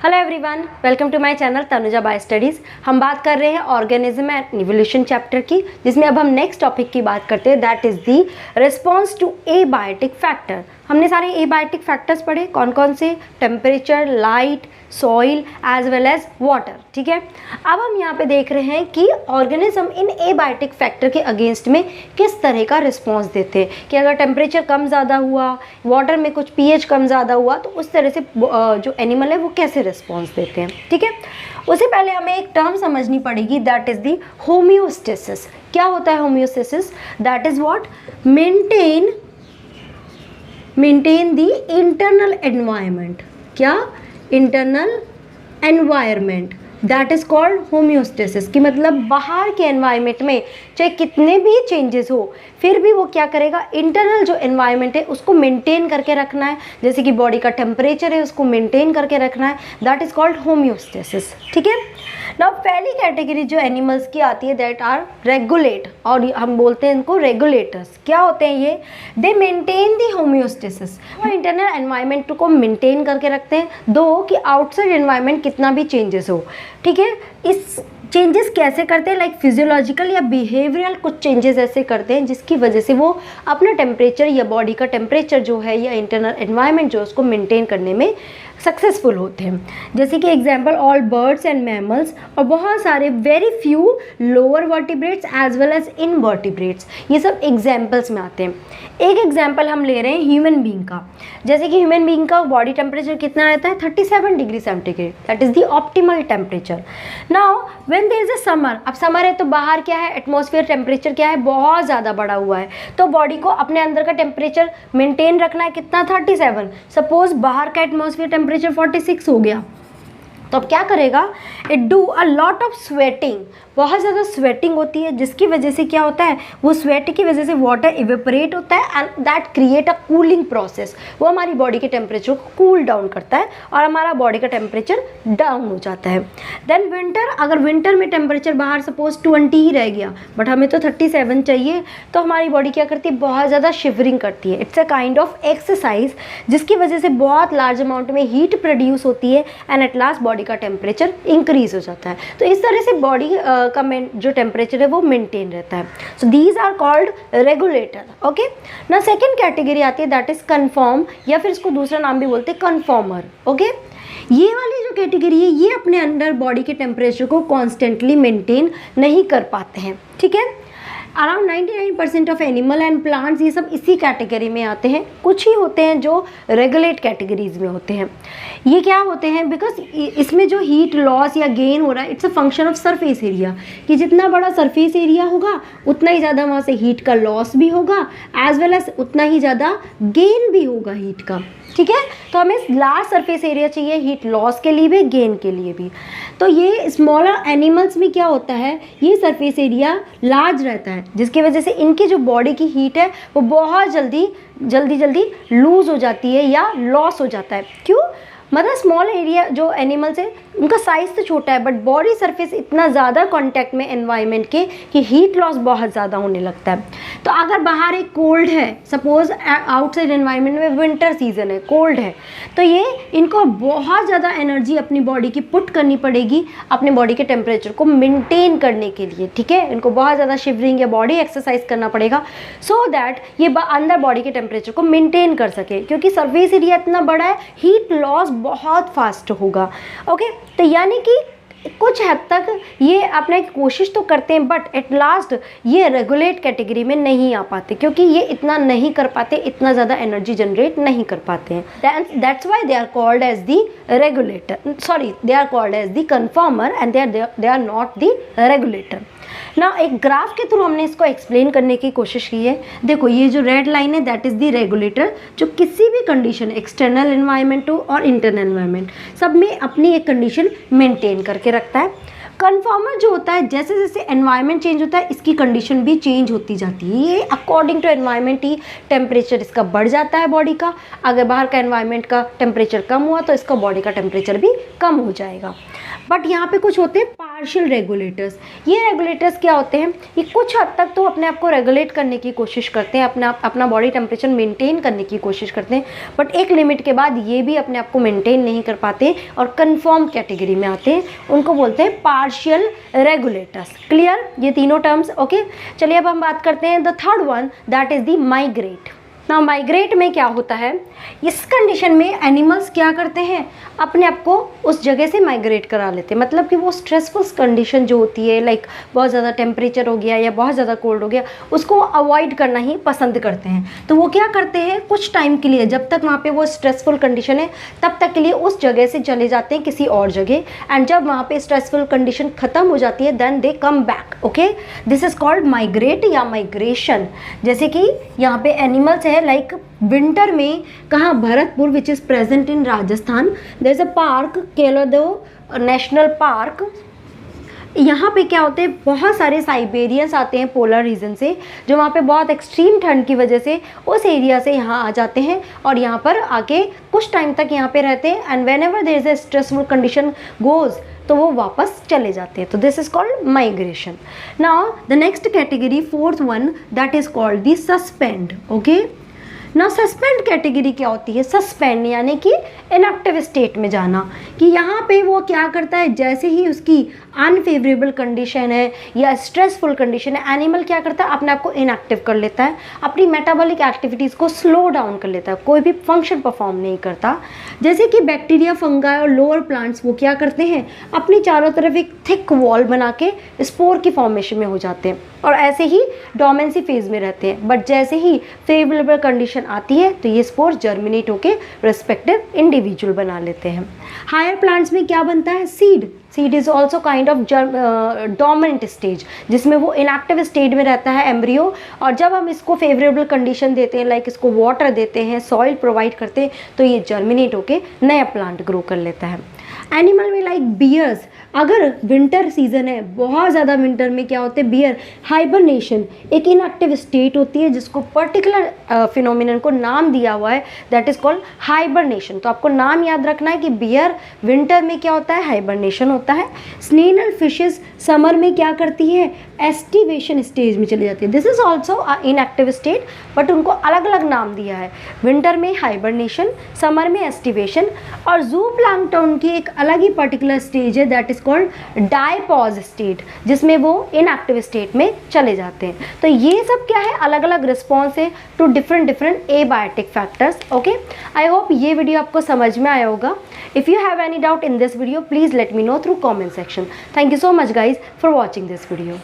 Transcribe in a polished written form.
Hello everyone, welcome to my channel Tanuja bio studies. हम बात कर रहे हैं ऑर्गेनिज्म एंड इवोल्यूशन चैप्टर की, जिसमें अब हम नेक्स्ट टॉपिक की बात करते हैं, that is the response to abiotic factor. हमने सारे एबायोटिक फैक्टर्स पढ़े, कौन कौन से? Temperature, light, soil as well as water. ठीक है, अब हम यहाँ पे देख रहे हैं कि ऑर्गेनिज्म इन एबायोटिक फैक्टर के अगेंस्ट में किस तरह का रिस्पॉन्स देते हैं, कि अगर टेम्परेचर कम ज़्यादा हुआ, वाटर में कुछ पीएच कम ज़्यादा हुआ, तो उस तरह से जो एनिमल है वो कैसे रिस्पॉन्स देते हैं। ठीक है, उससे पहले हमें एक टर्म समझनी पड़ेगी, दैट इज़ दी होम्योस्टेसिस। क्या होता है homeostasis? That is what? Maintain the internal environment. क्या? Internal environment, that is called homeostasis. कि मतलब बाहर के एनवायरनमेंट में चाहे कितने भी चेंजेस हो, फिर भी वो क्या करेगा, इंटरनल जो एनवायरनमेंट है उसको मेंटेन करके रखना है। जैसे कि बॉडी का टेम्परेचर है उसको मेंटेन करके रखना है, दैट इज कॉल्ड होम्योस्टेसिस। ठीक है, नाउ पहली कैटेगरी जो एनिमल्स की आती है, दैट आर रेगुलेट, और हम बोलते हैं इनको रेगुलेटर्स। क्या होते हैं ये? दे मेंटेन दी होम्योस्टेसिस। वो इंटरनल एनवायरनमेंट को मेंटेन करके रखते हैं, दो कि आउटसाइड एनवायरनमेंट कितना भी चेंजेस हो। ठीक है, इस चेंजेस कैसे करते हैं? लाइक फिजियोलॉजिकल या बिहेवियरल कुछ चेंजेस ऐसे करते हैं जिसकी वजह से वो अपना टेम्परेचर या बॉडी का टेम्परेचर जो है या इंटरनल एनवायरनमेंट जो है उसको मेंटेन करने में सक्सेसफुल होते हैं। जैसे कि example all birds and mammals, और बहुत सारे very few lower vertebrates as well as invertebrates, ये सब एग्जांपल्स में आते हैं। एक एग्जांपल हम ले रहे हैं ह्यूमन बीइंग का। जैसे कि ह्यूमन बीइंग का बॉडी टेम्परेचर कितना रहता है? 37 degree centigrade, that is the optimal temperature. Now when there is a summer, अब समर है तो बाहर क्या है, एटमॉस्फेयर टेम्परेचर क्या है, बहुत ज़्यादा बढ़ा हुआ है, तो बॉडी को अपने अंदर का टेम्परेचर मेंटेन रखना है कितना? 37। सपोज बाहर का एटमॉस्फेयर टेम्परेचर 46 हो गया, तो अब क्या करेगा, it do a lot of sweating, बहुत ज़्यादा स्वेटिंग होती है, जिसकी वजह से क्या होता है, वो स्वेट की वजह से वाटर इवेपोरेट होता है and that create a cooling process. वो हमारी बॉडी के टेम्परेचर को कूल डाउन करता है और हमारा बॉडी का टेम्परेचर डाउन हो जाता है। देन विंटर, अगर विंटर में टेम्परेचर बाहर सपोज 20 ही रह गया, बट हमें तो 37 चाहिए, तो हमारी बॉडी क्या करती है, बहुत ज़्यादा शिवरिंग करती है। It's a kind of exercise, जिसकी वजह से बहुत लार्ज अमाउंट में हीट प्रोड्यूस होती है एंड एट लास्ट बॉडी का टेम्परेचर इंक्रीज हो जाता है। तो इस तरह से बॉडी का जो टेम्परेचर है वो मेंटेन रहता है। So these are called regulator. Okay, ना सेकेंड कैटेगरी आती है, दैट इज कन्फर्म, या फिर इसको दूसरा नाम भी बोलते हैं कन्फॉर्मर। ओके, ये वाली जो कैटेगरी है ये अपने अंदर बॉडी के टेम्परेचर को कॉन्स्टेंटली मेंटेन नहीं कर पाते हैं। ठीक है, around 99% of animal and plants ये सब इसी कैटेगरी में आते हैं। कुछ ही होते हैं जो रेगुलेट कैटेगरीज में होते हैं। ये क्या होते हैं, बिकॉज इसमें जो हीट लॉस या गेन हो रहा है, it's a function of surface area, कि जितना बड़ा सरफेस एरिया होगा उतना ही ज़्यादा वहाँ से हीट का लॉस भी होगा, एज वेल एज उतना ही ज़्यादा गेन भी होगा हीट का। ठीक है, तो हमें लार्ज सरफेस एरिया चाहिए हीट लॉस के लिए भी, गेन के लिए भी। तो ये स्मॉलर एनिमल्स में क्या होता है, ये सरफेस एरिया लार्ज रहता है, जिसकी वजह से इनकी जो बॉडी की हीट है वो बहुत जल्दी लूज़ हो जाती है या लॉस हो जाता है। क्यों? मतलब स्मॉल एरिया जो एनिमल्स है उनका साइज़ तो छोटा है, बट बॉडी सरफेस इतना ज़्यादा कांटेक्ट में एनवायरनमेंट के कि हीट लॉस बहुत ज़्यादा होने लगता है। तो अगर बाहर एक कोल्ड है, सपोज आउटसाइड एनवायरनमेंट में विंटर सीजन है, कोल्ड है, तो ये इनको बहुत ज़्यादा एनर्जी अपनी बॉडी की पुट करनी पड़ेगी अपने बॉडी के टेम्परेचर को मेंटेन करने के लिए। ठीक है, इनको बहुत ज़्यादा शिवरिंग या बॉडी एक्सरसाइज करना पड़ेगा सो दैट ये अंदर बॉडी के टेम्परेचर को मेंटेन कर सके, क्योंकि सरफेस एरिया इतना बड़ा है, हीट लॉस बहुत फास्ट होगा। ओके, तो यानी कि कुछ हद तक ये अपने कोशिश तो करते हैं, बट एट लास्ट ये रेगुलेट कैटेगरी में नहीं आ पाते, क्योंकि ये इतना नहीं कर पाते, इतना ज़्यादा एनर्जी जनरेट नहीं कर पाते हैं। That's why they are called as the regulator, sorry they are called as the conformer and they are not the regulator. ना एक ग्राफ के थ्रू हमने इसको एक्सप्लेन करने की कोशिश की है। देखो ये जो रेड लाइन है दैट इज़ द रेगुलेटर, जो किसी भी कंडीशन, एक्सटर्नल एनवायरनमेंट हो और इंटरनल एनवायरनमेंट, सब में अपनी एक कंडीशन मेंटेन करके रखता है। कन्फर्मर जो होता है, जैसे जैसे एनवायरनमेंट चेंज होता है इसकी कंडीशन भी चेंज होती जाती है। ये अकॉर्डिंग टू एनवायरनमेंट ही टेम्परेचर इसका बढ़ जाता है बॉडी का। अगर बाहर का एनवायरनमेंट का टेम्परेचर कम हुआ तो इसका बॉडी का टेम्परेचर भी कम हो जाएगा। बट यहाँ पे कुछ होते हैं पार्शियल रेगुलेटर्स। ये रेगुलेटर्स क्या होते हैं, ये कुछ हद तक तो अपने आप को रेगुलेट करने की कोशिश करते हैं, अपना बॉडी टेम्परेचर मेंटेन करने की कोशिश करते हैं, बट एक लिमिट के बाद ये भी अपने आप को मेंटेन नहीं कर पाते और कन्फर्म कैटेगरी में आते हैं, उनको बोलते हैं पार्शियल रेगुलेटर्स। क्लियर, ये तीनों टर्म्स। ओके, चलिए अब हम बात करते हैं the third one, that is the migrate. ना माइग्रेट में क्या होता है, इस कंडीशन में एनिमल्स क्या करते हैं, अपने आप को उस जगह से माइग्रेट करा लेते हैं। मतलब कि वो स्ट्रेसफुल कंडीशन जो होती है, लाइक बहुत ज़्यादा टेम्परेचर हो गया या बहुत ज़्यादा कोल्ड हो गया, उसको अवॉइड करना ही पसंद करते हैं। तो वो क्या करते हैं, कुछ टाइम के लिए, जब तक वहाँ पे वो स्ट्रेसफुल कंडीशन है तब तक के लिए उस जगह से चले जाते हैं किसी और जगह, एंड जब वहाँ पे स्ट्रेसफुल कंडीशन ख़त्म हो जाती है then they come back. Okay, this is called migrate या माइग्रेशन। जैसे कि यहाँ पे एनिमल्स है, लाइक विंटर में कहाँ, Bharatpur which is present in Rajasthan, there is a park, Keoladeo national park. यहाँ पे क्या होते हैं, बहुत सारे साइबेरियंस आते हैं पोलर रीजन से, जो वहाँ पे बहुत एक्सट्रीम ठंड की वजह से उस एरिया से यहाँ आ जाते हैं और यहाँ पर आके कुछ टाइम तक यहाँ पे रहते हैं, and whenever there is a stressful condition goes, तो वो वापस चले जाते हैं। तो this is called migration. Now the next category, fourth one, that is called the suspend. Okay, ना सस्पेंड कैटेगरी क्या होती है, सस्पेंड यानी कि इनएक्टिव स्टेट में जाना, कि यहाँ पे वो क्या करता है, जैसे ही उसकी अनफेवरेबल कंडीशन है या स्ट्रेसफुल कंडीशन है, एनिमल क्या करता है, अपने आप को इनएक्टिव कर लेता है, अपनी मेटाबॉलिक एक्टिविटीज़ को स्लो डाउन कर लेता है, कोई भी फंक्शन परफॉर्म नहीं करता। जैसे कि बैक्टीरिया, फंगाई और लोअर प्लांट्स वो क्या करते हैं, अपनी चारों तरफ एक थिक वॉल बना के स्पोर की फॉर्मेशन में हो जाते हैं और ऐसे ही डोमेंसी फेज में रहते हैं। बट जैसे ही फेवरेबल कंडीशन आती है तो ये स्पोर जर्मिनेट होके रिस्पेक्टिव इंडिविजुअल बना लेते हैं। हायर प्लांट्स में क्या बनता है, seed. Seed is also kind of dominant stage, जिसमें वो इनएक्टिव स्टेट में रहता है एम्ब्रियो, और जब हम इसको फेवरेबल कंडीशन देते हैं, लाइक इसको वाटर देते हैं, सॉइल प्रोवाइड करते हैं, तो ये जर्मिनेट होके नया प्लांट ग्रो कर लेता है। एनिमल में लाइक बियर्स, अगर विंटर सीजन है, बहुत ज़्यादा विंटर में क्या होते हैं, बियर हाइबरनेशन, एक इनएक्टिव स्टेट होती है जिसको पर्टिकुलर फिनोमिनन को नाम दिया हुआ है, दैट इज़ कॉल्ड हाइबरनेशन। तो आपको नाम याद रखना है कि बियर विंटर में क्या होता है, हाइबरनेशन होता है। स्नेल फिशेस समर में क्या करती है, एस्टिवेशन स्टेज में चली जाती है। This is also inactive state, but उनको अलग अलग नाम दिया है, विंटर में हाइबरनेशन, समर में एस्टिवेशन। और जू प्लैंकटन की एक अलग ही पर्टिकुलर स्टेज है, that is called diapause state, जिसमें वो इनएक्टिव स्टेट में चले जाते हैं। तो ये सब क्या है, अलग अलग रिस्पॉन्स है to different abiotic factors. Okay, I hope ये वीडियो आपको समझ में आया होगा। If you have any doubt in this video, please let me know through comment section. Thank you so much guys for watching this video.